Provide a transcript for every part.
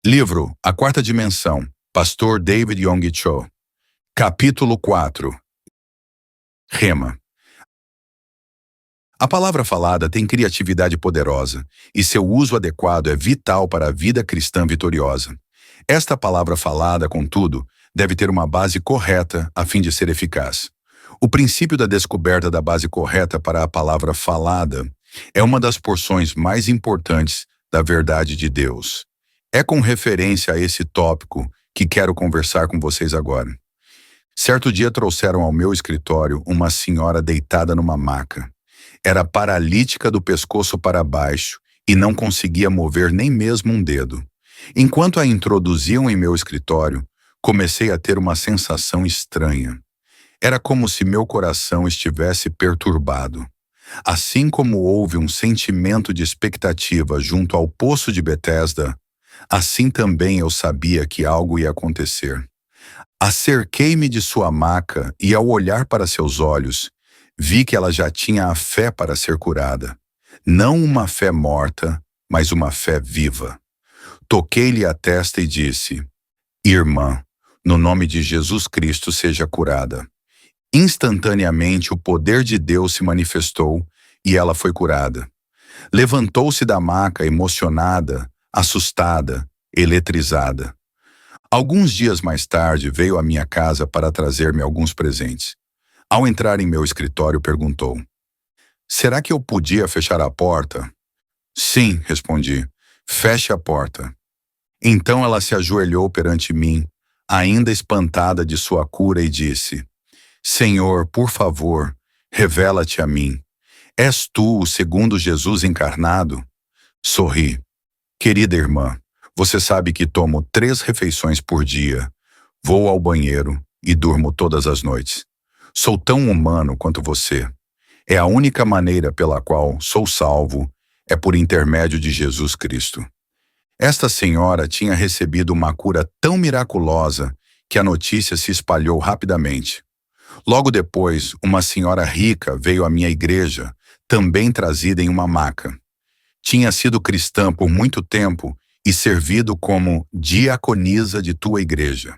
Livro A Quarta Dimensão, Pastor David Yonggi Cho. Capítulo 4. Rema. A palavra falada tem criatividade poderosa, e seu uso adequado é vital para a vida cristã vitoriosa. Esta palavra falada, contudo, deve ter uma base correta a fim de ser eficaz. O princípio da descoberta da base correta para a palavra falada é uma das porções mais importantes da verdade de Deus. É com referência a esse tópico que quero conversar com vocês agora. Certo dia trouxeram ao meu escritório uma senhora deitada numa maca. Era paralítica do pescoço para baixo e não conseguia mover nem mesmo um dedo. Enquanto a introduziam em meu escritório, comecei a ter uma sensação estranha. Era como se meu coração estivesse perturbado. Assim como houve um sentimento de expectativa junto ao poço de Betesda, assim também eu sabia que algo ia acontecer. Acerquei-me de sua maca e, ao olhar para seus olhos, vi que ela já tinha a fé para ser curada. Não uma fé morta, mas uma fé viva. Toquei-lhe a testa e disse: "Irmã, no nome de Jesus Cristo seja curada." Instantaneamente o poder de Deus se manifestou e ela foi curada. Levantou-se da maca emocionada, assustada, eletrizada. Alguns dias mais tarde veio à minha casa para trazer-me alguns presentes. Ao entrar em meu escritório, perguntou: "Será que eu podia fechar a porta?" "Sim", respondi. "Feche a porta." Então ela se ajoelhou perante mim, ainda espantada de sua cura, e disse: "Senhor, por favor, revela-te a mim. És tu o segundo Jesus encarnado?" Sorri. "Querida irmã, você sabe que tomo 3 refeições por dia, vou ao banheiro e durmo todas as noites. Sou tão humano quanto você. É a única maneira pela qual sou salvo, é por intermédio de Jesus Cristo." Esta senhora tinha recebido uma cura tão miraculosa que a notícia se espalhou rapidamente. Logo depois, uma senhora rica veio à minha igreja, também trazida em uma maca. Tinha sido cristã por muito tempo e servido como diaconisa de tua igreja.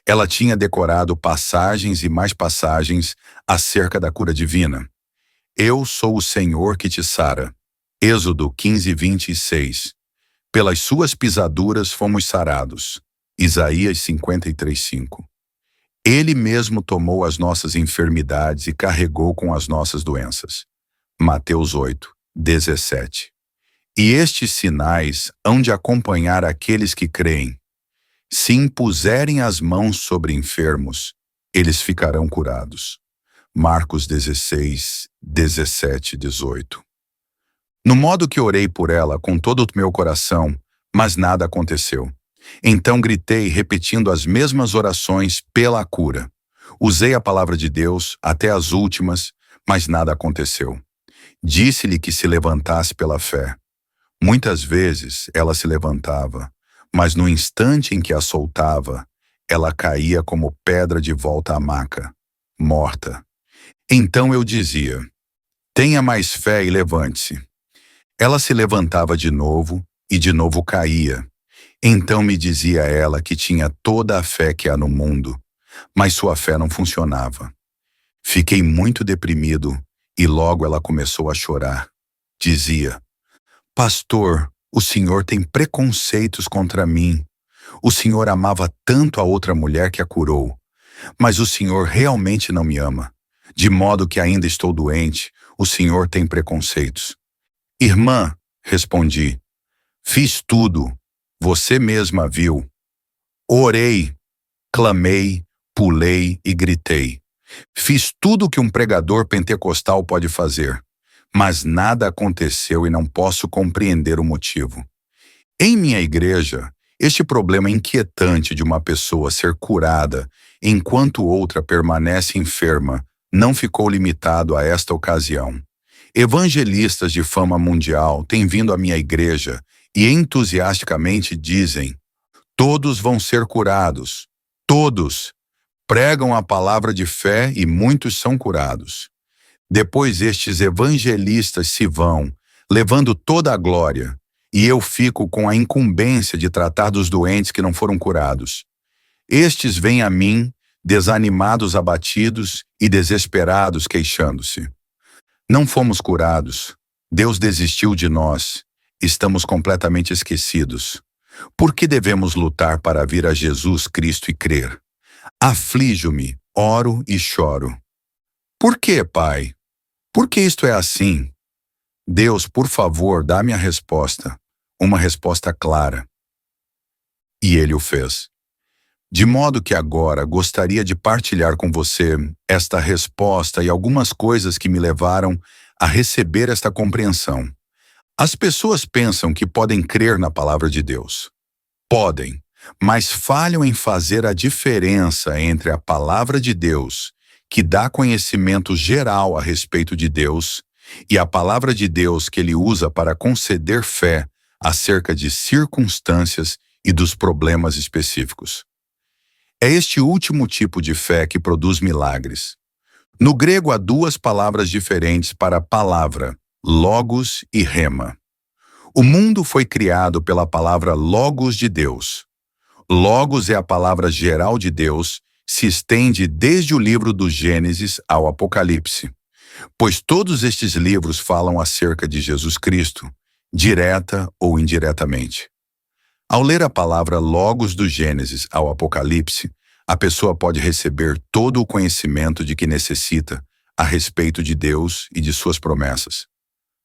Ela tinha decorado passagens e mais passagens acerca da cura divina. "Eu sou o Senhor que te sara." Êxodo 15:26. "Pelas suas pisaduras fomos sarados." Isaías 53:5. "Ele mesmo tomou as nossas enfermidades e carregou com as nossas doenças." Mateus 8:17. "E estes sinais hão de acompanhar aqueles que creem. Se impuserem as mãos sobre enfermos, eles ficarão curados." Marcos 16:17-18. No modo que orei por ela com todo o meu coração, mas nada aconteceu. Então gritei, repetindo as mesmas orações pela cura. Usei a palavra de Deus até as últimas, mas nada aconteceu. Disse-lhe que se levantasse pela fé. Muitas vezes ela se levantava, mas no instante em que a soltava, ela caía como pedra de volta à maca, morta. Então eu dizia: "Tenha mais fé e levante-se." Ela se levantava de novo e de novo caía. Então me dizia ela que tinha toda a fé que há no mundo, mas sua fé não funcionava. Fiquei muito deprimido e logo ela começou a chorar. Dizia: "Pastor, o senhor tem preconceitos contra mim. O senhor amava tanto a outra mulher que a curou, mas o senhor realmente não me ama. De modo que ainda estou doente, o senhor tem preconceitos." "Irmã", respondi, "fiz tudo. Você mesma viu. Orei, clamei, pulei e gritei. Fiz tudo o que um pregador pentecostal pode fazer, mas nada aconteceu e não posso compreender o motivo. Em minha igreja, este problema inquietante de uma pessoa ser curada enquanto outra permanece enferma não ficou limitado a esta ocasião. Evangelistas de fama mundial têm vindo à minha igreja e entusiasticamente dizem: "Todos vão ser curados. Todos." Pregam a palavra de fé e muitos são curados. Depois estes evangelistas se vão, levando toda a glória, e eu fico com a incumbência de tratar dos doentes que não foram curados. Estes vêm a mim, desanimados, abatidos e desesperados, queixando-se. Não fomos curados. Deus desistiu de nós. Estamos completamente esquecidos. Por que devemos lutar para vir a Jesus Cristo e crer? Aflijo-me, oro e choro. Por que, Pai? Por que isto é assim? Deus, por favor, dá-me a resposta. Uma resposta clara. E ele o fez. De modo que agora gostaria de partilhar com você esta resposta e algumas coisas que me levaram a receber esta compreensão. As pessoas pensam que podem crer na palavra de Deus. Podem, mas falham em fazer a diferença entre a palavra de Deus, que dá conhecimento geral a respeito de Deus, e a palavra de Deus que ele usa para conceder fé acerca de circunstâncias e dos problemas específicos. É este último tipo de fé que produz milagres. No grego há duas palavras diferentes para palavra, logos e rema. O mundo foi criado pela palavra logos de Deus. Logos é a palavra geral de Deus, se estende desde o livro do Gênesis ao Apocalipse, pois todos estes livros falam acerca de Jesus Cristo, direta ou indiretamente. Ao ler a palavra logos do Gênesis ao Apocalipse, a pessoa pode receber todo o conhecimento de que necessita a respeito de Deus e de suas promessas.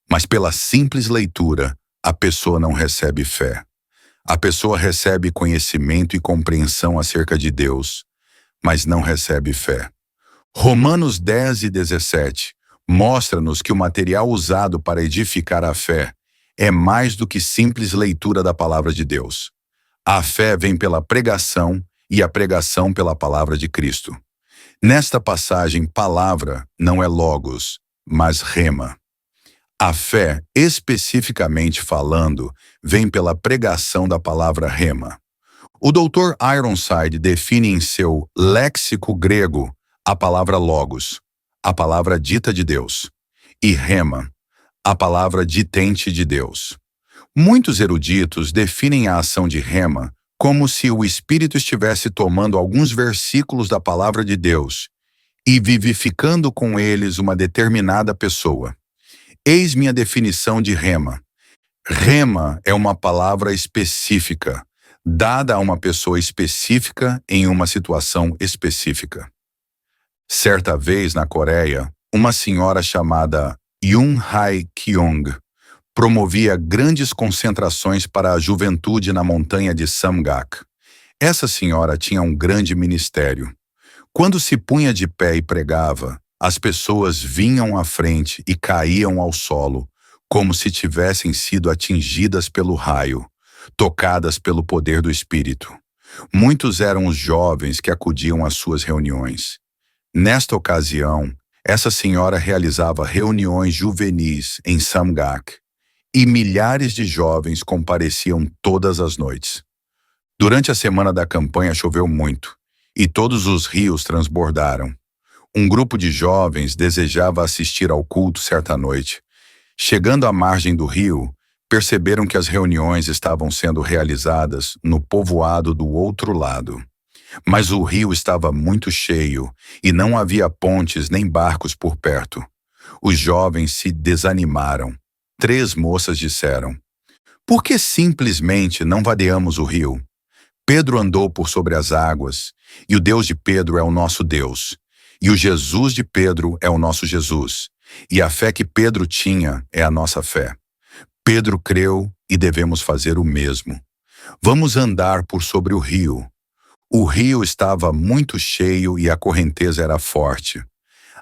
Mas pela simples leitura, a pessoa não recebe fé. A pessoa recebe conhecimento e compreensão acerca de Deus, mas não recebe fé. Romanos 10 e 17 mostra-nos que o material usado para edificar a fé é mais do que simples leitura da palavra de Deus. A fé vem pela pregação e a pregação pela palavra de Cristo. Nesta passagem, palavra não é logos, mas rema. A fé, especificamente falando, vem pela pregação da palavra rema. O Dr. Ironside define em seu léxico grego a palavra logos, a palavra dita de Deus, e rema, a palavra ditente de Deus. Muitos eruditos definem a ação de rema como se o Espírito estivesse tomando alguns versículos da palavra de Deus e vivificando com eles uma determinada pessoa. Eis minha definição de rema. Rema é uma palavra específica, dada a uma pessoa específica em uma situação específica. Certa vez, na Coreia, uma senhora chamada Yoon Hae-kyung promovia grandes concentrações para a juventude na montanha de Samgak. Essa senhora tinha um grande ministério. Quando se punha de pé e pregava, as pessoas vinham à frente e caíam ao solo, como se tivessem sido atingidas pelo raio, tocadas pelo poder do Espírito. Muitos eram os jovens que acudiam às suas reuniões. Nesta ocasião, essa senhora realizava reuniões juvenis em Samgak, e milhares de jovens compareciam todas as noites. Durante a semana da campanha choveu muito, e todos os rios transbordaram. Um grupo de jovens desejava assistir ao culto certa noite. Chegando à margem do rio, perceberam que as reuniões estavam sendo realizadas no povoado do outro lado. Mas o rio estava muito cheio e não havia pontes nem barcos por perto. Os jovens se desanimaram. 3 moças disseram: "Por que simplesmente não vadeamos o rio? Pedro andou por sobre as águas, e o Deus de Pedro é o nosso Deus, e o Jesus de Pedro é o nosso Jesus, e a fé que Pedro tinha é a nossa fé. Pedro creu e devemos fazer o mesmo. Vamos andar por sobre o rio." O rio estava muito cheio e a correnteza era forte.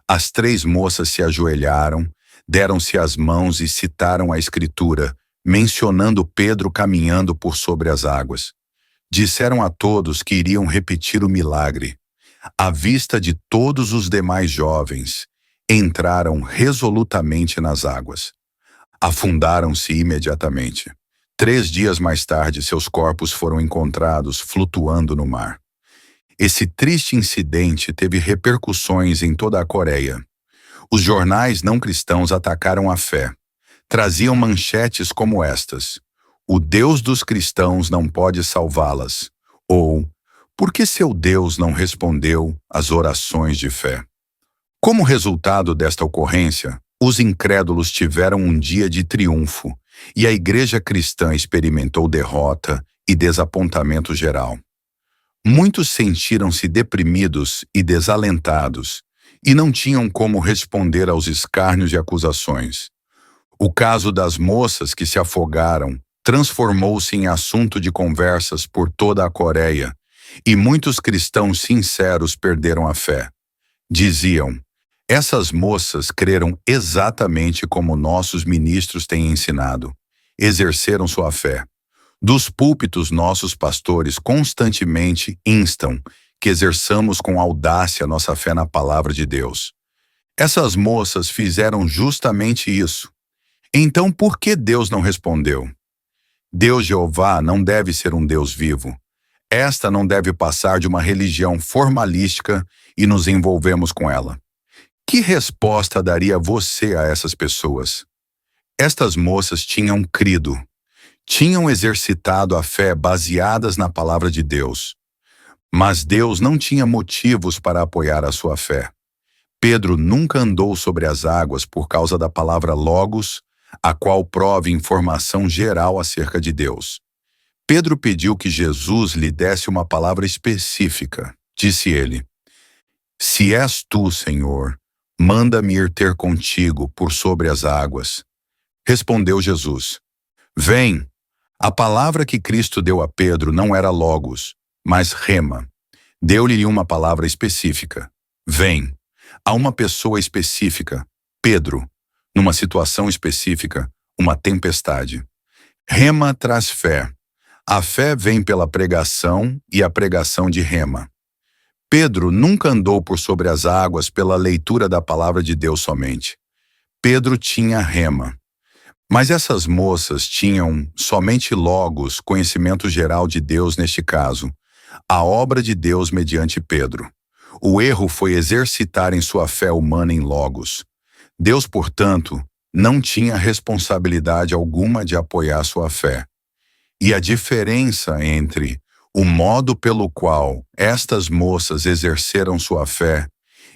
As 3 moças se ajoelharam, deram-se as mãos e citaram a Escritura, mencionando Pedro caminhando por sobre as águas. Disseram a todos que iriam repetir o milagre. À vista de todos os demais jovens, entraram resolutamente nas águas. Afundaram-se imediatamente. 3 dias mais tarde, seus corpos foram encontrados flutuando no mar. Esse triste incidente teve repercussões em toda a Coreia. Os jornais não cristãos atacaram a fé. Traziam manchetes como estas: o Deus dos cristãos não pode salvá-las? Ou, por que seu Deus não respondeu às orações de fé? Como resultado desta ocorrência, os incrédulos tiveram um dia de triunfo e a igreja cristã experimentou derrota e desapontamento geral. Muitos sentiram-se deprimidos e desalentados e não tinham como responder aos escárnios e acusações. O caso das moças que se afogaram transformou-se em assunto de conversas por toda a Coreia e muitos cristãos sinceros perderam a fé. Diziam: essas moças creram exatamente como nossos ministros têm ensinado. Exerceram sua fé. Dos púlpitos, nossos pastores constantemente instam que exerçamos com audácia nossa fé na palavra de Deus. Essas moças fizeram justamente isso. Então, por que Deus não respondeu? Deus Jeová não deve ser um Deus vivo. Esta não deve passar de uma religião formalística e nos envolvemos com ela. Que resposta daria você a essas pessoas? Estas moças tinham crido, tinham exercitado a fé baseadas na palavra de Deus. Mas Deus não tinha motivos para apoiar a sua fé. Pedro nunca andou sobre as águas por causa da palavra logos, a qual prova informação geral acerca de Deus. Pedro pediu que Jesus lhe desse uma palavra específica. Disse ele: se és tu, Senhor, manda-me ir ter contigo por sobre as águas. Respondeu Jesus: vem. A palavra que Cristo deu a Pedro não era logos, mas rema. Deu-lhe uma palavra específica: vem. A uma pessoa específica: Pedro. Numa situação específica: uma tempestade. Rema traz fé. A fé vem pela pregação e a pregação de rema. Pedro nunca andou por sobre as águas pela leitura da palavra de Deus somente. Pedro tinha rema. Mas essas moças tinham somente logos, conhecimento geral de Deus neste caso, a obra de Deus mediante Pedro. O erro foi exercitarem sua fé humana em logos. Deus, portanto, não tinha responsabilidade alguma de apoiar sua fé. E a diferença entre o modo pelo qual estas moças exerceram sua fé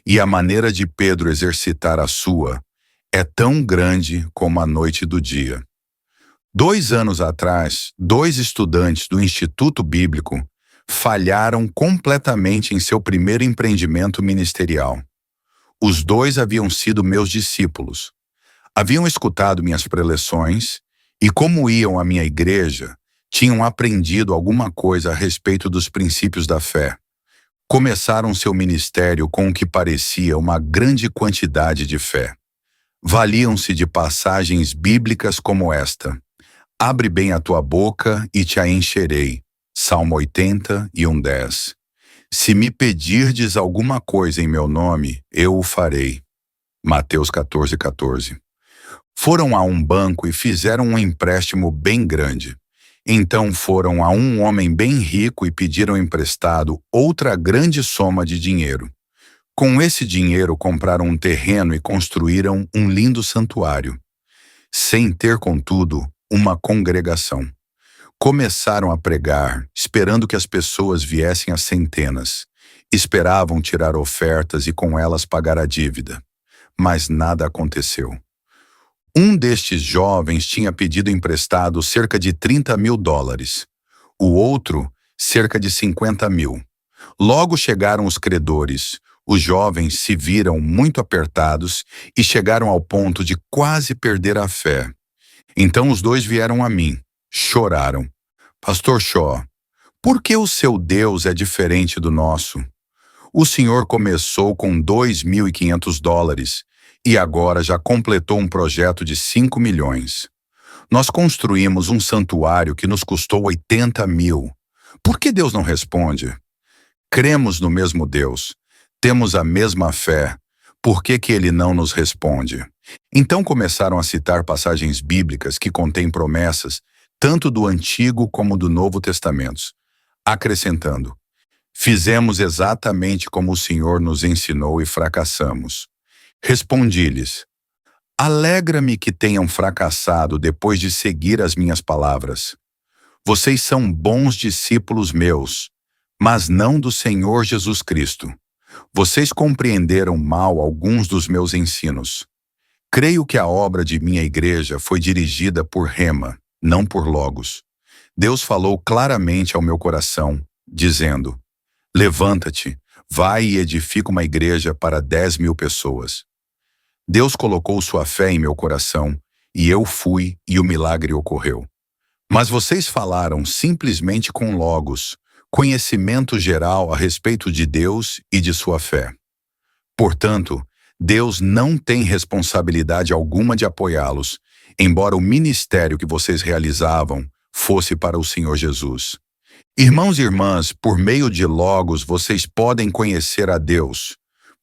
e a maneira de Pedro exercitar a sua é tão grande como a noite do dia. 2 anos atrás, 2 estudantes do Instituto Bíblico falharam completamente em seu primeiro empreendimento ministerial. Os 2 haviam sido meus discípulos. Haviam escutado minhas preleções e, como iam à minha igreja, tinham aprendido alguma coisa a respeito dos princípios da fé. Começaram seu ministério com o que parecia uma grande quantidade de fé. Valiam-se de passagens bíblicas como esta: abre bem a tua boca e te a encherei. Salmo 80:10. Se me pedirdes alguma coisa em meu nome, eu o farei. Mateus 14:14. Foram a um banco e fizeram um empréstimo bem grande. Então foram a um homem bem rico e pediram emprestado outra grande soma de dinheiro. Com esse dinheiro compraram um terreno e construíram um lindo santuário, sem ter, contudo, uma congregação. Começaram a pregar, esperando que as pessoas viessem às centenas. Esperavam tirar ofertas e com elas pagar a dívida. Mas nada aconteceu. Um destes jovens tinha pedido emprestado cerca de $30.000. O outro, cerca de 50.000. Logo chegaram os credores. Os jovens se viram muito apertados e chegaram ao ponto de quase perder a fé. Então os 2 vieram a mim. Choraram. Pastor Shaw, por que o seu Deus é diferente do nosso? O senhor começou com $2.500 e agora já completou um projeto de 5 milhões. Nós construímos um santuário que nos custou 80 mil. Por que Deus não responde? Cremos no mesmo Deus. Temos a mesma fé. Por que Ele não nos responde? Então começaram a citar passagens bíblicas que contêm promessas tanto do Antigo como do Novo Testamentos, acrescentando: fizemos exatamente como o Senhor nos ensinou e fracassamos. Respondi-lhes: alegra-me que tenham fracassado depois de seguir as minhas palavras. Vocês são bons discípulos meus, mas não do Senhor Jesus Cristo. Vocês compreenderam mal alguns dos meus ensinos. Creio que a obra de minha igreja foi dirigida por Rema, não por Logos. Deus falou claramente ao meu coração, dizendo: levanta-te, vai e edifica uma igreja para 10.000 pessoas. Deus colocou sua fé em meu coração, e eu fui e o milagre ocorreu. Mas vocês falaram simplesmente com Logos, conhecimento geral a respeito de Deus e de sua fé. Portanto, Deus não tem responsabilidade alguma de apoiá-los, embora o ministério que vocês realizavam fosse para o Senhor Jesus. Irmãos e irmãs, por meio de Logos vocês podem conhecer a Deus,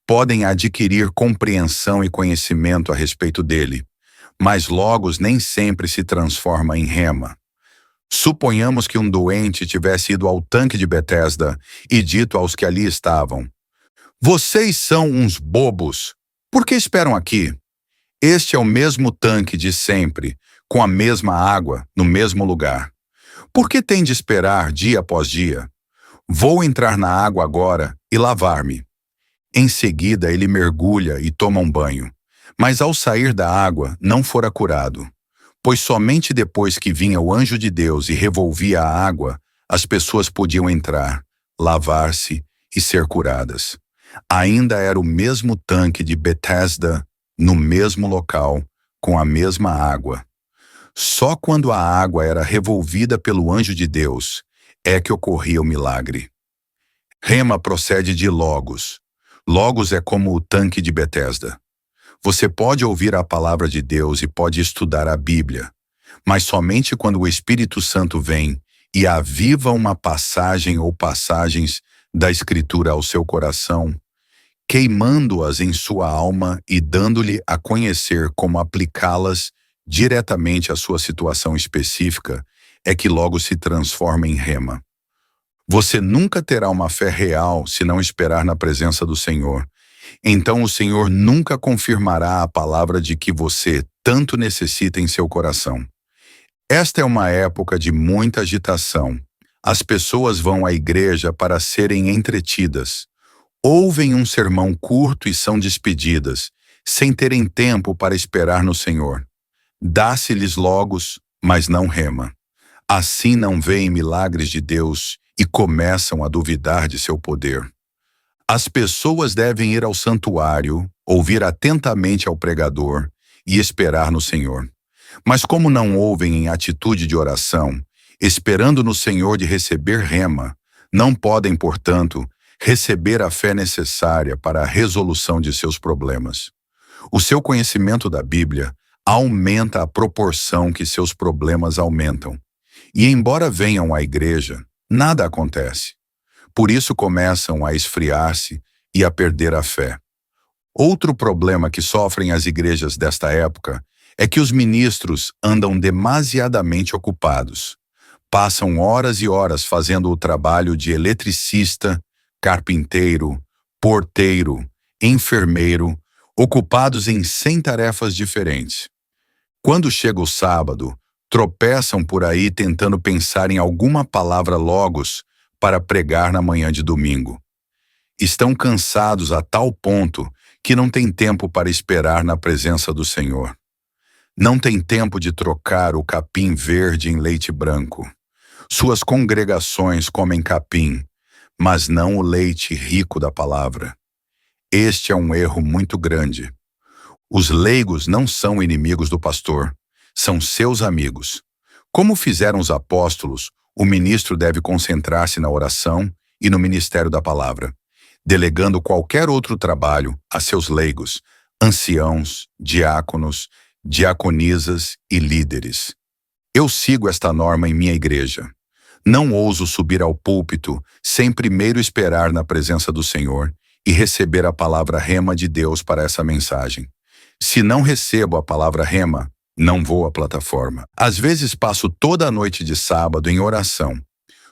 podem adquirir compreensão e conhecimento a respeito dele, mas Logos nem sempre se transforma em Rema. Suponhamos que um doente tivesse ido ao tanque de Betesda e dito aos que ali estavam: vocês são uns bobos, por que esperam aqui? Este é o mesmo tanque de sempre, com a mesma água, no mesmo lugar. Por que tem de esperar dia após dia? Vou entrar na água agora e lavar-me. Em seguida ele mergulha e toma um banho, mas ao sair da água não fora curado. Pois somente depois que vinha o anjo de Deus e revolvia a água, as pessoas podiam entrar, lavar-se e ser curadas. Ainda era o mesmo tanque de Betesda, no mesmo local, com a mesma água. Só quando a água era revolvida pelo anjo de Deus é que ocorria o milagre. Rema procede de Logos. Logos é como o tanque de Betesda. Você pode ouvir a palavra de Deus e pode estudar a Bíblia, mas somente quando o Espírito Santo vem e aviva uma passagem ou passagens da Escritura ao seu coração, queimando-as em sua alma e dando-lhe a conhecer como aplicá-las diretamente à sua situação específica, é que logo se transforma em Rema. Você nunca terá uma fé real se não esperar na presença do Senhor. Então o Senhor nunca confirmará a palavra de que você tanto necessita em seu coração. Esta é uma época de muita agitação. As pessoas vão à igreja para serem entretidas. Ouvem um sermão curto e são despedidas, sem terem tempo para esperar no Senhor. Dá-se-lhes Logos, mas não Rema. Assim não veem milagres de Deus e começam a duvidar de seu poder. As pessoas devem ir ao santuário, ouvir atentamente ao pregador e esperar no Senhor. Mas como não ouvem em atitude de oração, esperando no Senhor de receber Rema, não podem, portanto, receber a fé necessária para a resolução de seus problemas. O seu conhecimento da Bíblia aumenta a proporção que seus problemas aumentam. E embora venham à igreja, nada acontece. Por isso começam a esfriar-se e a perder a fé. Outro problema que sofrem as igrejas desta época é que os ministros andam demasiadamente ocupados. Passam horas e horas fazendo o trabalho de eletricista, carpinteiro, porteiro, enfermeiro, ocupados em 100 tarefas diferentes. Quando chega o sábado, tropeçam por aí tentando pensar em alguma palavra Logos para pregar na manhã de domingo. Estão cansados a tal ponto que não têm tempo para esperar na presença do Senhor. Não têm tempo de trocar o capim verde em leite branco. Suas congregações comem capim, mas não o leite rico da palavra. Este é um erro muito grande. Os leigos não são inimigos do pastor, são seus amigos. Como fizeram os apóstolos, o ministro deve concentrar-se na oração e no ministério da palavra, delegando qualquer outro trabalho a seus leigos, anciãos, diáconos, diaconisas e líderes. Eu sigo esta norma em minha igreja. Não ouso subir ao púlpito sem primeiro esperar na presença do Senhor e receber a palavra Rema de Deus para essa mensagem. Se não recebo a palavra Rema, não vou à plataforma. Às vezes passo toda a noite de sábado em oração.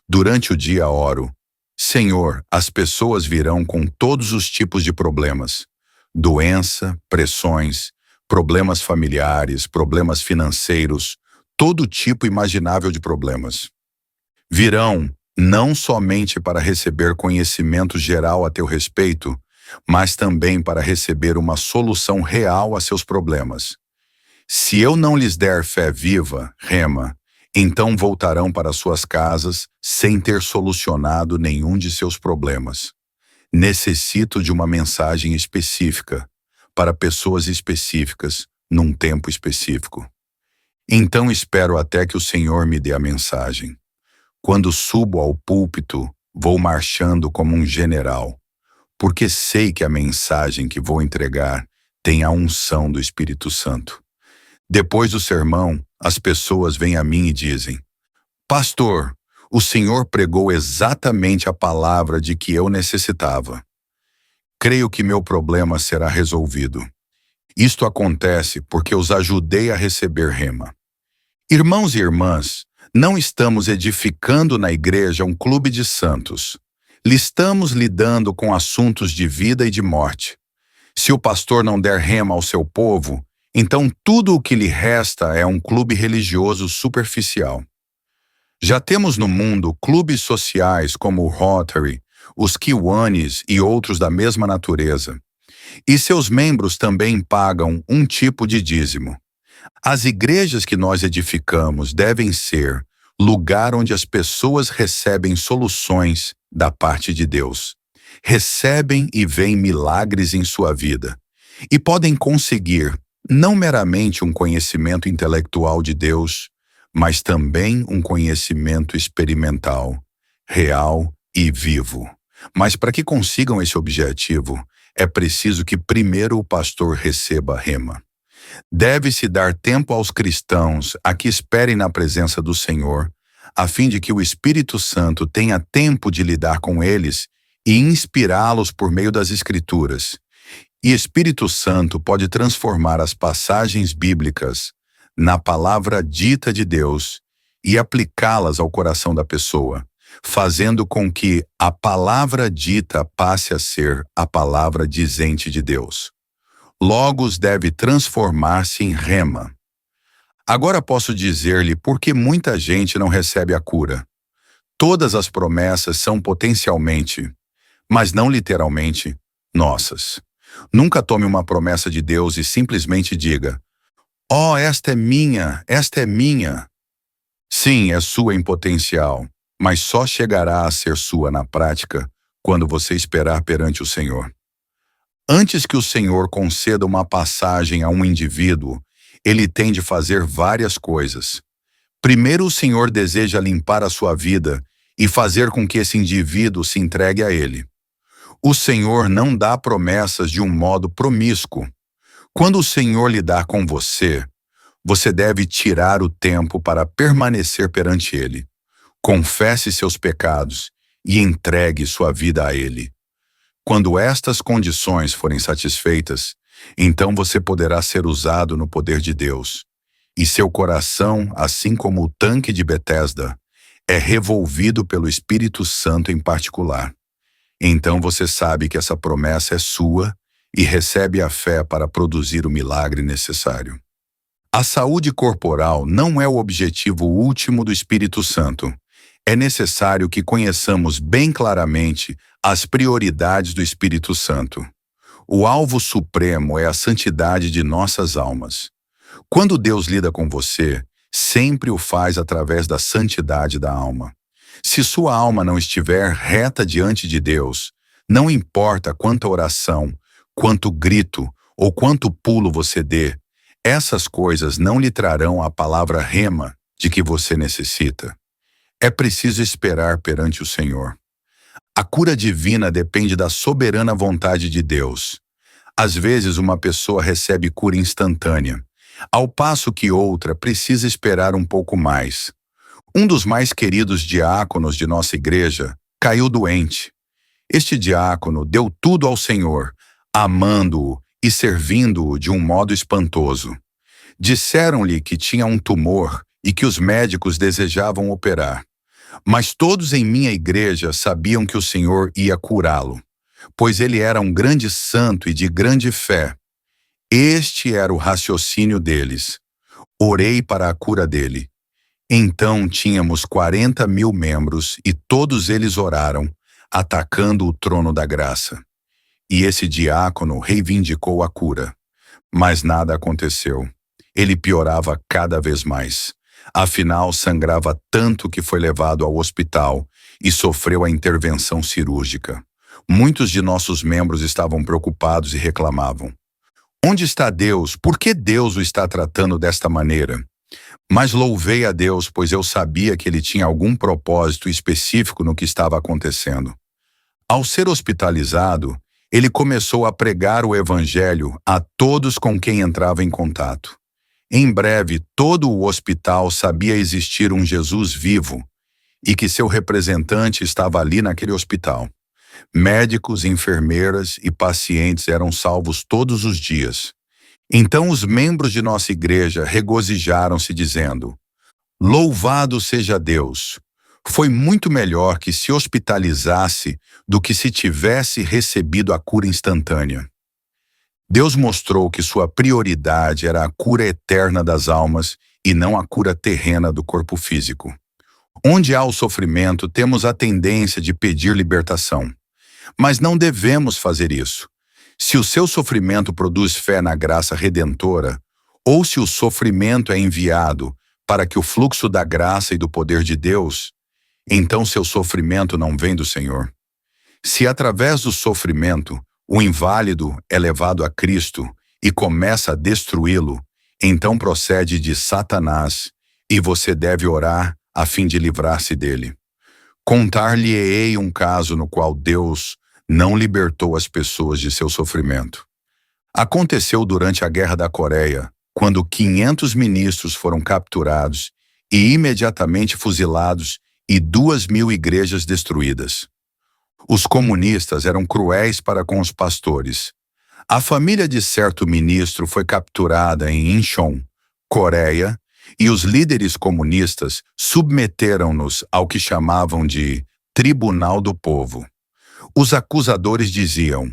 Durante o dia oro: Senhor, as pessoas virão com todos os tipos de problemas. Doença, pressões, problemas familiares, problemas financeiros, todo tipo imaginável de problemas. Virão não somente para receber conhecimento geral a teu respeito, mas também para receber uma solução real a seus problemas. Se eu não lhes der fé viva, rema, então voltarão para suas casas sem ter solucionado nenhum de seus problemas. Necessito de uma mensagem específica, para pessoas específicas, num tempo específico. Então espero até que o Senhor me dê a mensagem. Quando subo ao púlpito, vou marchando como um general, porque sei que a mensagem que vou entregar tem a unção do Espírito Santo. Depois do sermão, as pessoas vêm a mim e dizem: Pastor, o Senhor pregou exatamente a palavra de que eu necessitava. Creio que meu problema será resolvido. Isto acontece porque os ajudei a receber rema. Irmãos e irmãs, não estamos edificando na igreja um clube de santos. Estamos lidando com assuntos de vida e de morte. Se o pastor não der rema ao seu povo, então tudo o que lhe resta é um clube religioso superficial. Já temos no mundo clubes sociais como o Rotary, os Kiwanis e outros da mesma natureza. E seus membros também pagam um tipo de dízimo. As igrejas que nós edificamos devem ser lugar onde as pessoas recebem soluções da parte de Deus. Recebem e veem milagres em sua vida. E podem conseguir não meramente um conhecimento intelectual de Deus, mas também um conhecimento experimental, real e vivo. Mas para que consigam esse objetivo, é preciso que primeiro o pastor receba rema. Deve-se dar tempo aos cristãos a que esperem na presença do Senhor, a fim de que o Espírito Santo tenha tempo de lidar com eles e inspirá-los por meio das Escrituras. E Espírito Santo pode transformar as passagens bíblicas na palavra dita de Deus e aplicá-las ao coração da pessoa, fazendo com que a palavra dita passe a ser a palavra dizente de Deus. Logos deve transformar-se em rema. Agora posso dizer-lhe por que muita gente não recebe a cura. Todas as promessas são potencialmente, mas não literalmente, nossas. Nunca tome uma promessa de Deus e simplesmente diga: "Oh, esta é minha, esta é minha." Sim, é sua em potencial, mas só chegará a ser sua na prática quando você esperar perante o Senhor. Antes que o Senhor conceda uma passagem a um indivíduo, ele tem de fazer várias coisas. Primeiro, o Senhor deseja limpar a sua vida e fazer com que esse indivíduo se entregue a ele. O Senhor não dá promessas de um modo promíscuo. Quando o Senhor lidar com você, você deve tirar o tempo para permanecer perante Ele. Confesse seus pecados e entregue sua vida a Ele. Quando estas condições forem satisfeitas, então você poderá ser usado no poder de Deus. E seu coração, assim como o tanque de Betesda, é revolvido pelo Espírito Santo em particular. Então você sabe que essa promessa é sua e recebe a fé para produzir o milagre necessário. A saúde corporal não é o objetivo último do Espírito Santo. É necessário que conheçamos bem claramente as prioridades do Espírito Santo. O alvo supremo é a santidade de nossas almas. Quando Deus lida com você, sempre o faz através da santidade da alma. Se sua alma não estiver reta diante de Deus, não importa quanta oração, quanto grito ou quanto pulo você dê, essas coisas não lhe trarão a palavra rema de que você necessita. É preciso esperar perante o Senhor. A cura divina depende da soberana vontade de Deus. Às vezes uma pessoa recebe cura instantânea, ao passo que outra precisa esperar um pouco mais. Um dos mais queridos diáconos de nossa igreja caiu doente. Este diácono deu tudo ao Senhor, amando-o e servindo-o de um modo espantoso. Disseram-lhe que tinha um tumor e que os médicos desejavam operar. Mas todos em minha igreja sabiam que o Senhor ia curá-lo, pois ele era um grande santo e de grande fé. Este era o raciocínio deles. Orei para a cura dele. Então tínhamos 40.000 membros e todos eles oraram, atacando o trono da graça. E esse diácono reivindicou a cura. Mas nada aconteceu. Ele piorava cada vez mais. Afinal, sangrava tanto que foi levado ao hospital e sofreu a intervenção cirúrgica. Muitos de nossos membros estavam preocupados e reclamavam: onde está Deus? Por que Deus o está tratando desta maneira? Mas louvei a Deus, pois eu sabia que ele tinha algum propósito específico no que estava acontecendo. Ao ser hospitalizado, ele começou a pregar o evangelho a todos com quem entrava em contato. Em breve, todo o hospital sabia existir um Jesus vivo e que seu representante estava ali naquele hospital. Médicos, enfermeiras e pacientes eram salvos todos os dias. Então os membros de nossa igreja regozijaram-se dizendo: louvado seja Deus! Foi muito melhor que se hospitalizasse do que se tivesse recebido a cura instantânea. Deus mostrou que sua prioridade era a cura eterna das almas e não a cura terrena do corpo físico. Onde há o sofrimento, temos a tendência de pedir libertação. Mas não devemos fazer isso. Se o seu sofrimento produz fé na graça redentora, ou se o sofrimento é enviado para que o fluxo da graça e do poder de Deus, então seu sofrimento não vem do Senhor. Se através do sofrimento o inválido é levado a Cristo e começa a destruí-lo, então procede de Satanás e você deve orar a fim de livrar-se dele. Contar-lhe-ei um caso no qual Deus não libertou as pessoas de seu sofrimento. Aconteceu durante a Guerra da Coreia, quando 500 ministros foram capturados e imediatamente fuzilados e 2.000 igrejas destruídas. Os comunistas eram cruéis para com os pastores. A família de certo ministro foi capturada em Incheon, Coreia, e os líderes comunistas submeteram-nos ao que chamavam de Tribunal do Povo. Os acusadores diziam: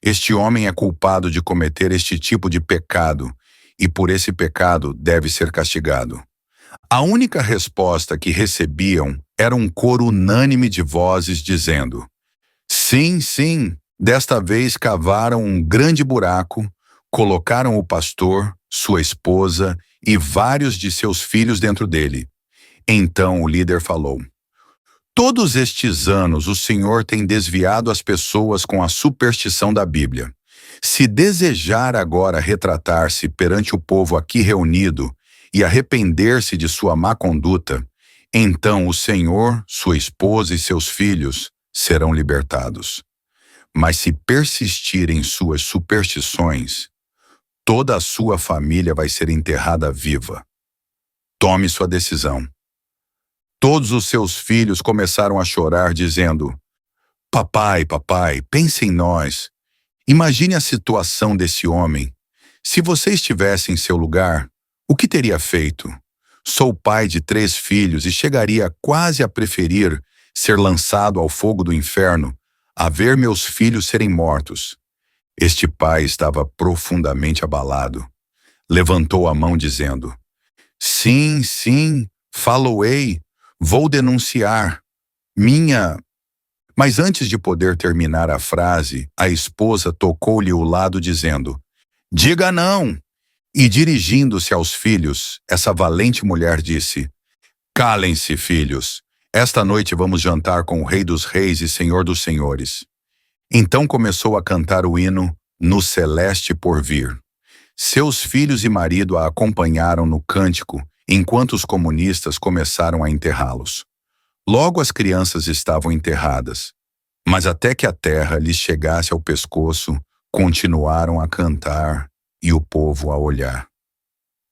este homem é culpado de cometer este tipo de pecado e por esse pecado deve ser castigado. A única resposta que recebiam era um coro unânime de vozes dizendo: sim, sim, desta vez cavaram um grande buraco, colocaram o pastor, sua esposa e vários de seus filhos dentro dele. Então o líder falou: todos estes anos o Senhor tem desviado as pessoas com a superstição da Bíblia. Se desejar agora retratar-se perante o povo aqui reunido e arrepender-se de sua má conduta, então o Senhor, sua esposa e seus filhos serão libertados. Mas se persistir em suas superstições, toda a sua família vai ser enterrada viva. Tome sua decisão. Todos os seus filhos começaram a chorar, dizendo: papai, papai, pense em nós. Imagine a situação desse homem. Se você estivesse em seu lugar, o que teria feito? Sou pai de 3 filhos e chegaria quase a preferir ser lançado ao fogo do inferno a ver meus filhos serem mortos. Este pai estava profundamente abalado. Levantou a mão dizendo: sim, sim, falo-ei, vou denunciar. Mas antes de poder terminar a frase, a esposa tocou-lhe o lado dizendo: diga não! E dirigindo-se aos filhos, essa valente mulher disse: calem-se, filhos. Esta noite vamos jantar com o Rei dos Reis e Senhor dos Senhores. Então começou a cantar o hino No Celeste Porvir. Seus filhos e marido a acompanharam no cântico, enquanto os comunistas começaram a enterrá-los. Logo as crianças estavam enterradas, mas até que a terra lhes chegasse ao pescoço, continuaram a cantar e o povo a olhar.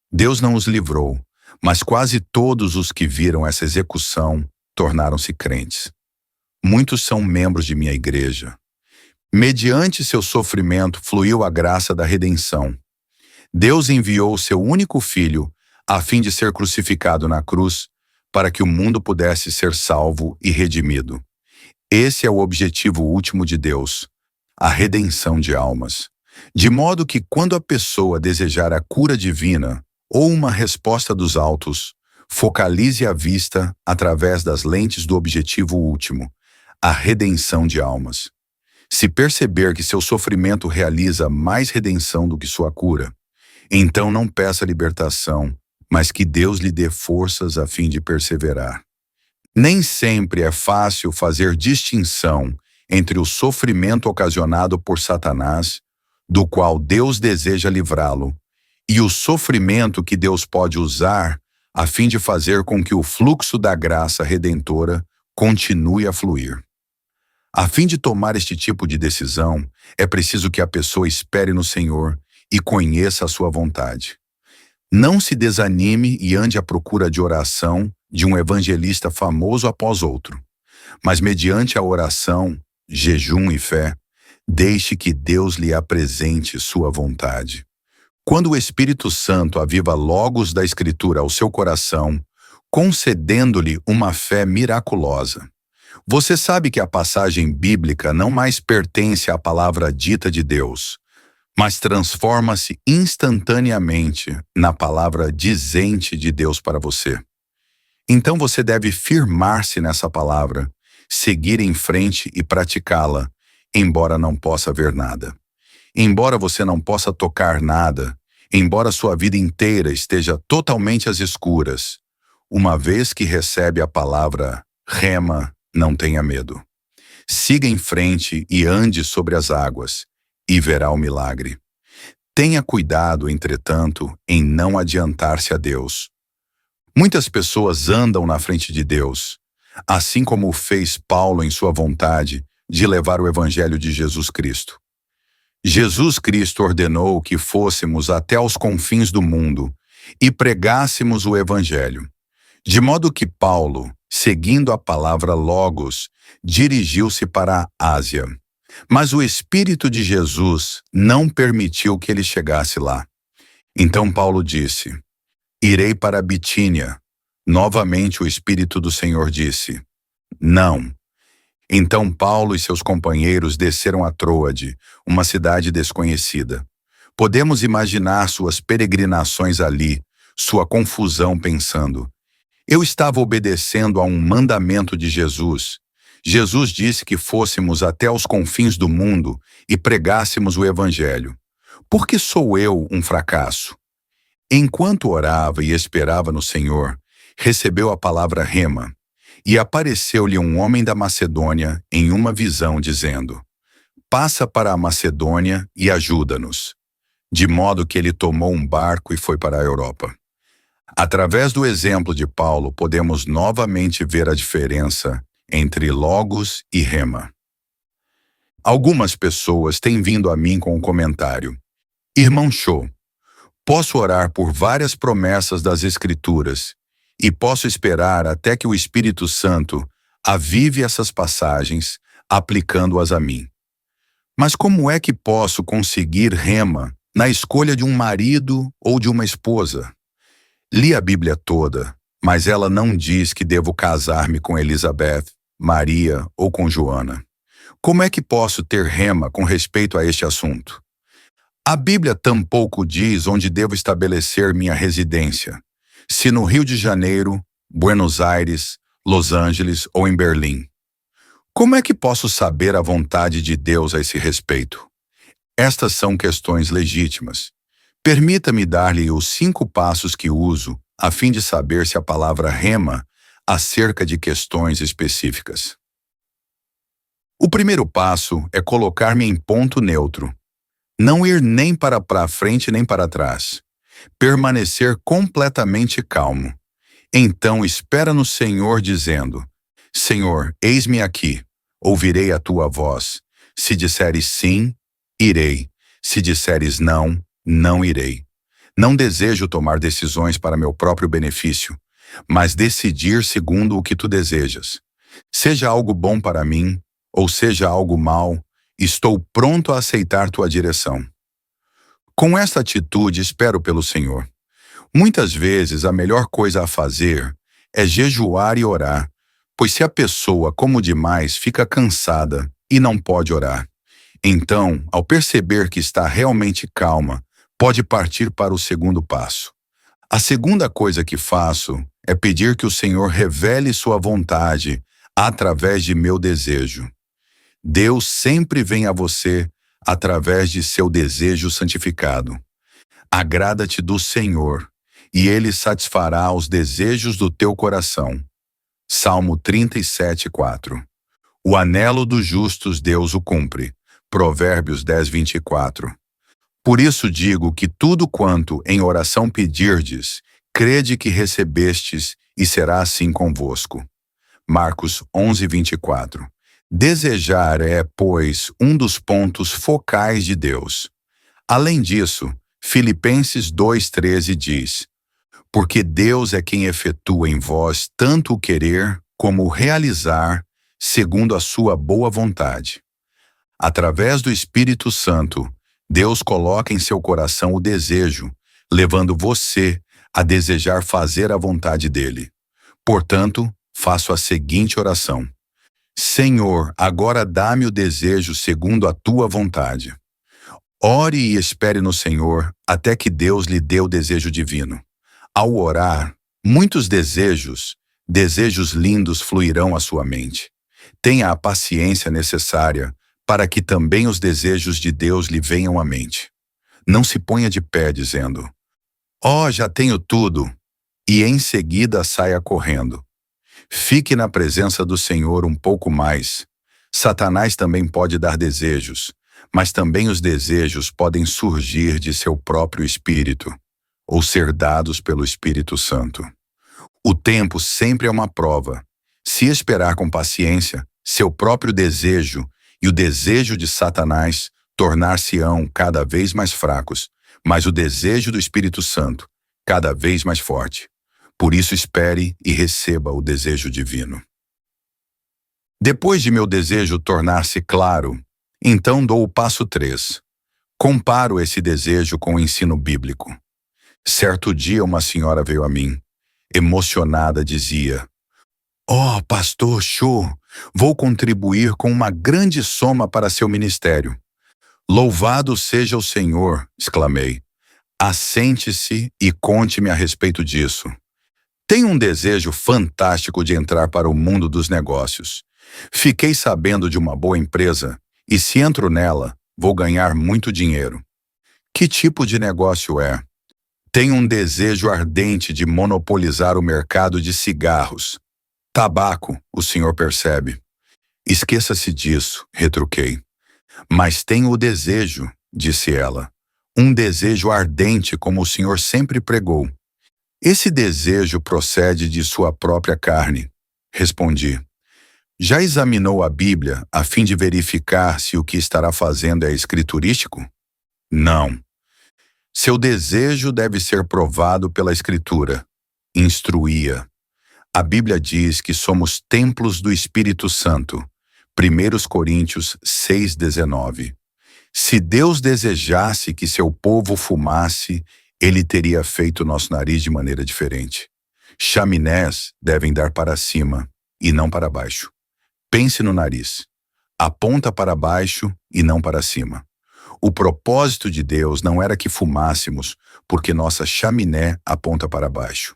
Deus não os livrou, mas quase todos os que viram essa execução tornaram-se crentes. Muitos são membros de minha igreja. Mediante seu sofrimento fluiu a graça da redenção. Deus enviou seu único filho a fim de ser crucificado na cruz para que o mundo pudesse ser salvo e redimido. Esse é o objetivo último de Deus, a redenção de almas. De modo que quando a pessoa desejar a cura divina ou uma resposta dos altos, Focalize a vista através das lentes do objetivo último, a redenção de almas. Se perceber que seu sofrimento realiza mais redenção do que sua cura, então não peça libertação, mas que Deus lhe dê forças a fim de perseverar. Nem sempre é fácil fazer distinção entre o sofrimento ocasionado por Satanás, do qual Deus deseja livrá-lo, e o sofrimento que Deus pode usar a fim de fazer com que o fluxo da graça redentora continue a fluir. A fim de tomar este tipo de decisão, é preciso que a pessoa espere no Senhor e conheça a sua vontade. Não se desanime e ande à procura de oração de um evangelista famoso após outro, mas mediante a oração, jejum e fé, deixe que Deus lhe apresente sua vontade. Quando o Espírito Santo aviva logos da Escritura ao seu coração, concedendo-lhe uma fé miraculosa, você sabe que a passagem bíblica não mais pertence à palavra dita de Deus, mas transforma-se instantaneamente na palavra dizente de Deus para você. Então você deve firmar-se nessa palavra, seguir em frente e praticá-la, embora não possa ver nada. Embora você não possa tocar nada, embora sua vida inteira esteja totalmente às escuras, uma vez que recebe a palavra rema, não tenha medo. Siga em frente e ande sobre as águas, e verá o milagre. Tenha cuidado, entretanto, em não adiantar-se a Deus. Muitas pessoas andam na frente de Deus, assim como fez Paulo em sua vontade de levar o Evangelho de Jesus Cristo. Jesus Cristo ordenou que fôssemos até aos confins do mundo e pregássemos o Evangelho, de modo que Paulo, seguindo a palavra Logos, dirigiu-se para a Ásia. Mas o Espírito de Jesus não permitiu que ele chegasse lá. Então Paulo disse: irei para a Bitínia. Novamente o Espírito do Senhor disse: não. Então Paulo e seus companheiros desceram a Troade, uma cidade desconhecida. Podemos imaginar suas peregrinações ali, sua confusão pensando: eu estava obedecendo a um mandamento de Jesus. Jesus disse que fôssemos até os confins do mundo e pregássemos o Evangelho. Por que sou eu um fracasso? Enquanto orava e esperava no Senhor, recebeu a palavra rema, e apareceu-lhe um homem da Macedônia em uma visão, dizendo: passa para a Macedônia e ajuda-nos. De modo que ele tomou um barco e foi para a Europa. Através do exemplo de Paulo, podemos novamente ver a diferença entre Logos e Rema. Algumas pessoas têm vindo a mim com o comentário: irmão Cho, posso orar por várias promessas das Escrituras e posso esperar até que o Espírito Santo avive essas passagens, aplicando-as a mim. Mas como é que posso conseguir rema na escolha de um marido ou de uma esposa? Li a Bíblia toda, mas ela não diz que devo casar-me com Elizabeth, Maria ou com Joana. Como é que posso ter rema com respeito a este assunto? A Bíblia tampouco diz onde devo estabelecer minha residência, se no Rio de Janeiro, Buenos Aires, Los Angeles ou em Berlim. Como é que posso saber a vontade de Deus a esse respeito? Estas são questões legítimas. Permita-me dar-lhe os 5 passos que uso a fim de saber se a palavra rema acerca de questões específicas. O primeiro passo é colocar-me em ponto neutro. Não ir nem para frente nem para trás. Permanecer completamente calmo. Então espera no Senhor dizendo: Senhor, eis-me aqui, ouvirei a tua voz. Se disseres sim, irei. Se disseres não, não irei. Não desejo tomar decisões para meu próprio benefício, mas decidir segundo o que tu desejas. Seja algo bom para mim, ou seja algo mal, estou pronto a aceitar tua direção. Com esta atitude, espero pelo Senhor. Muitas vezes, a melhor coisa a fazer é jejuar e orar, pois se a pessoa, como demais, fica cansada e não pode orar, então, ao perceber que está realmente calma, pode partir para o segundo passo. A segunda coisa que faço é pedir que o Senhor revele sua vontade através de meu desejo. Deus sempre vem a você através de seu desejo santificado. Agrada-te do Senhor, e Ele satisfará os desejos do teu coração. Salmo 37:4. O anelo dos justos Deus o cumpre. Provérbios 10:24. Por isso digo que tudo quanto em oração pedirdes, crede que recebestes, e será assim convosco. Marcos 11:24. Desejar é, pois, um dos pontos focais de Deus. Além disso, Filipenses 2:13 diz: porque Deus é quem efetua em vós tanto o querer como o realizar, segundo a sua boa vontade. Através do Espírito Santo, Deus coloca em seu coração o desejo, levando você a desejar fazer a vontade dele. Portanto, faço a seguinte oração: Senhor, agora dá-me o desejo segundo a tua vontade. Ore e espere no Senhor até que Deus lhe dê o desejo divino. Ao orar, muitos desejos lindos fluirão à sua mente. Tenha a paciência necessária para que também os desejos de Deus lhe venham à mente. Não se ponha de pé dizendo: já tenho tudo, e em seguida saia correndo. Fique na presença do Senhor um pouco mais. Satanás também pode dar desejos, mas também os desejos podem surgir de seu próprio espírito, ou ser dados pelo Espírito Santo. O tempo sempre é uma prova. Se esperar com paciência, seu próprio desejo e o desejo de Satanás tornar-se-ão cada vez mais fracos, mas o desejo do Espírito Santo cada vez mais forte. Por isso espere e receba o desejo divino. Depois de meu desejo tornar-se claro, então dou o passo 3. Comparo esse desejo com o ensino bíblico. Certo dia uma senhora veio a mim. Emocionada dizia: pastor Cho, vou contribuir com uma grande soma para seu ministério. Louvado seja o Senhor, exclamei. Assente-se e conte-me a respeito disso. Tenho um desejo fantástico de entrar para o mundo dos negócios. Fiquei sabendo de uma boa empresa e se entro nela, vou ganhar muito dinheiro. Que tipo de negócio é? Tenho um desejo ardente de monopolizar o mercado de cigarros. Tabaco, o senhor percebe. Esqueça-se disso, retruquei. Mas tenho o desejo, disse ela. Um desejo ardente como o senhor sempre pregou. Esse desejo procede de sua própria carne, respondi. Já examinou a Bíblia a fim de verificar se o que estará fazendo é escriturístico? Não. Seu desejo deve ser provado pela Escritura. Instruía. A Bíblia diz que somos templos do Espírito Santo. 1 Coríntios 6:19. Se Deus desejasse que seu povo fumasse, Ele teria feito nosso nariz de maneira diferente. Chaminés devem dar para cima e não para baixo. Pense no nariz. Aponta para baixo e não para cima. O propósito de Deus não era que fumássemos, porque nossa chaminé aponta para baixo.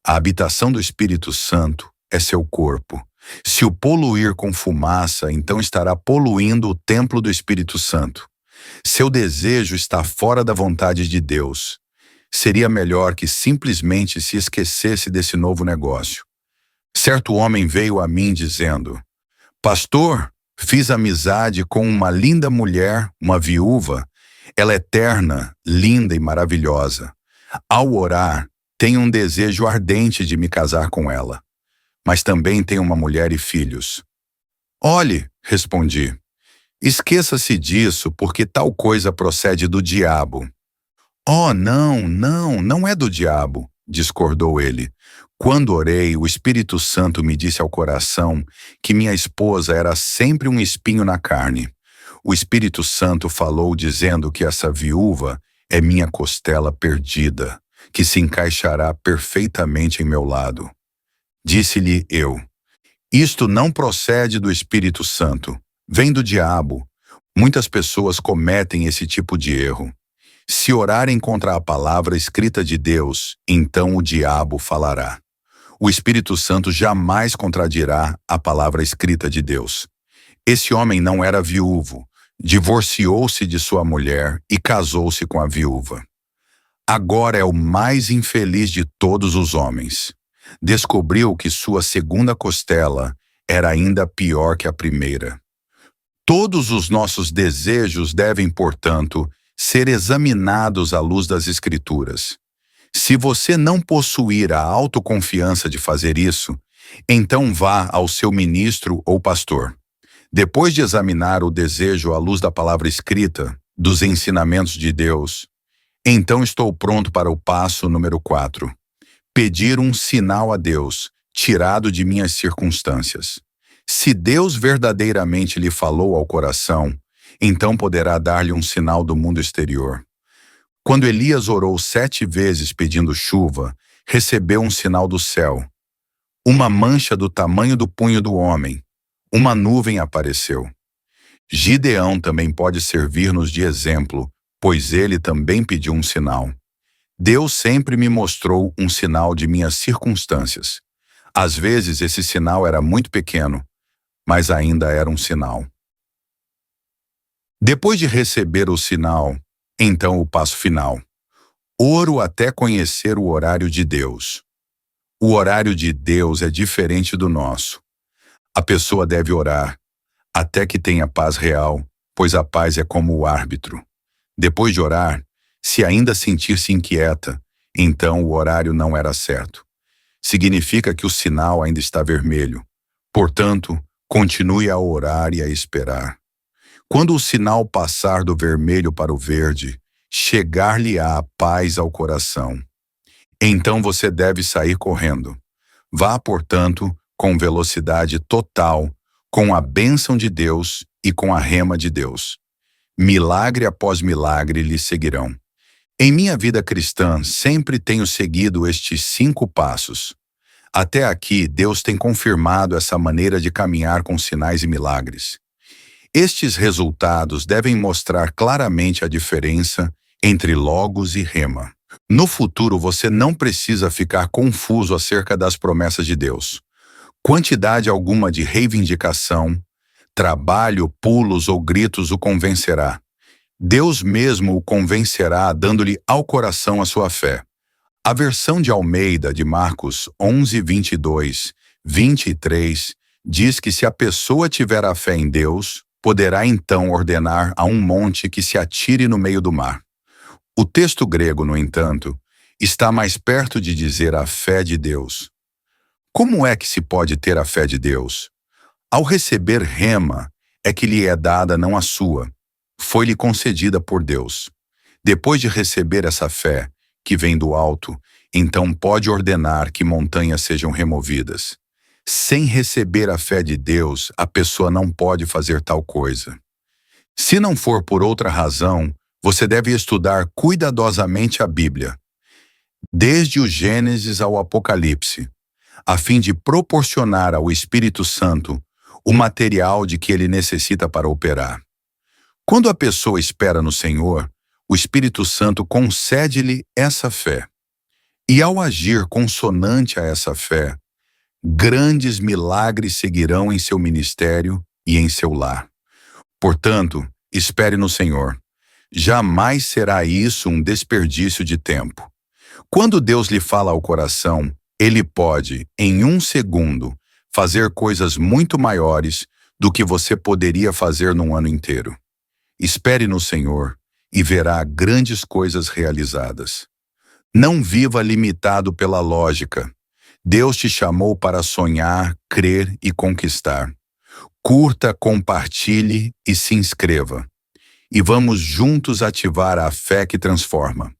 A habitação do Espírito Santo é seu corpo. Se o poluir com fumaça, então estará poluindo o templo do Espírito Santo. Seu desejo está fora da vontade de Deus. Seria melhor que simplesmente se esquecesse desse novo negócio. Certo homem veio a mim dizendo: Pastor, fiz amizade com uma linda mulher, uma viúva. Ela é terna, linda e maravilhosa. Ao orar, tenho um desejo ardente de me casar com ela. Mas também tenho uma mulher e filhos. Olhe, respondi. Esqueça-se disso, porque tal coisa procede do diabo. Não é do diabo, discordou ele. Quando orei, o Espírito Santo me disse ao coração que minha esposa era sempre um espinho na carne. O Espírito Santo falou dizendo que essa viúva é minha costela perdida, que se encaixará perfeitamente em meu lado. Disse-lhe eu: isto não procede do Espírito Santo, vem do diabo. Muitas pessoas cometem esse tipo de erro. Se orarem contra a palavra escrita de Deus, então o diabo falará. O Espírito Santo jamais contradirá a palavra escrita de Deus. Esse homem não era viúvo, divorciou-se de sua mulher e casou-se com a viúva. Agora é o mais infeliz de todos os homens. Descobriu que sua segunda costela era ainda pior que a primeira. Todos os nossos desejos devem, portanto, ser examinados à luz das Escrituras. Se você não possuir a autoconfiança de fazer isso, então vá ao seu ministro ou pastor. Depois de examinar o desejo à luz da palavra escrita, dos ensinamentos de Deus, então estou pronto para o passo número 4. Pedir um sinal a Deus, tirado de minhas circunstâncias. Se Deus verdadeiramente lhe falou ao coração, então poderá dar-lhe um sinal do mundo exterior. Quando Elias orou 7 vezes pedindo chuva, recebeu um sinal do céu. Uma mancha do tamanho do punho do homem. Uma nuvem apareceu. Gideão também pode servir-nos de exemplo, pois ele também pediu um sinal. Deus sempre me mostrou um sinal de minhas circunstâncias. Às vezes esse sinal era muito pequeno, mas ainda era um sinal. Depois de receber o sinal, então o passo final. Oro até conhecer o horário de Deus. O horário de Deus é diferente do nosso. A pessoa deve orar até que tenha paz real, pois a paz é como o árbitro. Depois de orar, se ainda sentir-se inquieta, então o horário não era certo. Significa que o sinal ainda está vermelho. Portanto, continue a orar e a esperar. Quando o sinal passar do vermelho para o verde, chegar-lhe-á a paz ao coração. Então você deve sair correndo. Vá, portanto, com velocidade total, com a bênção de Deus e com a rema de Deus. Milagre após milagre lhe seguirão. Em minha vida cristã, sempre tenho seguido estes 5 passos. Até aqui, Deus tem confirmado essa maneira de caminhar com sinais e milagres. Estes resultados devem mostrar claramente a diferença entre logos e rema. No futuro, você não precisa ficar confuso acerca das promessas de Deus. Quantidade alguma de reivindicação, trabalho, pulos ou gritos o convencerá. Deus mesmo o convencerá dando-lhe ao coração a sua fé. A versão de Almeida de Marcos 11, 22, 23 diz que se a pessoa tiver a fé em Deus, poderá então ordenar a um monte que se atire no meio do mar. O texto grego, no entanto, está mais perto de dizer a fé de Deus. Como é que se pode ter a fé de Deus? Ao receber rema, é que lhe é dada não a sua, foi-lhe concedida por Deus. Depois de receber essa fé, que vem do alto, então pode ordenar que montanhas sejam removidas. Sem receber a fé de Deus, a pessoa não pode fazer tal coisa. Se não for por outra razão, você deve estudar cuidadosamente a Bíblia, desde o Gênesis ao Apocalipse, a fim de proporcionar ao Espírito Santo o material de que ele necessita para operar. Quando a pessoa espera no Senhor, o Espírito Santo concede-lhe essa fé. E ao agir consonante a essa fé, grandes milagres seguirão em seu ministério e em seu lar. Portanto, espere no Senhor. Jamais será isso um desperdício de tempo. Quando Deus lhe fala ao coração, Ele pode, em 1 segundo, fazer coisas muito maiores do que você poderia fazer num ano inteiro. Espere no Senhor e verá grandes coisas realizadas. Não viva limitado pela lógica. Deus te chamou para sonhar, crer e conquistar. Curta, compartilhe e se inscreva. E vamos juntos ativar a fé que transforma.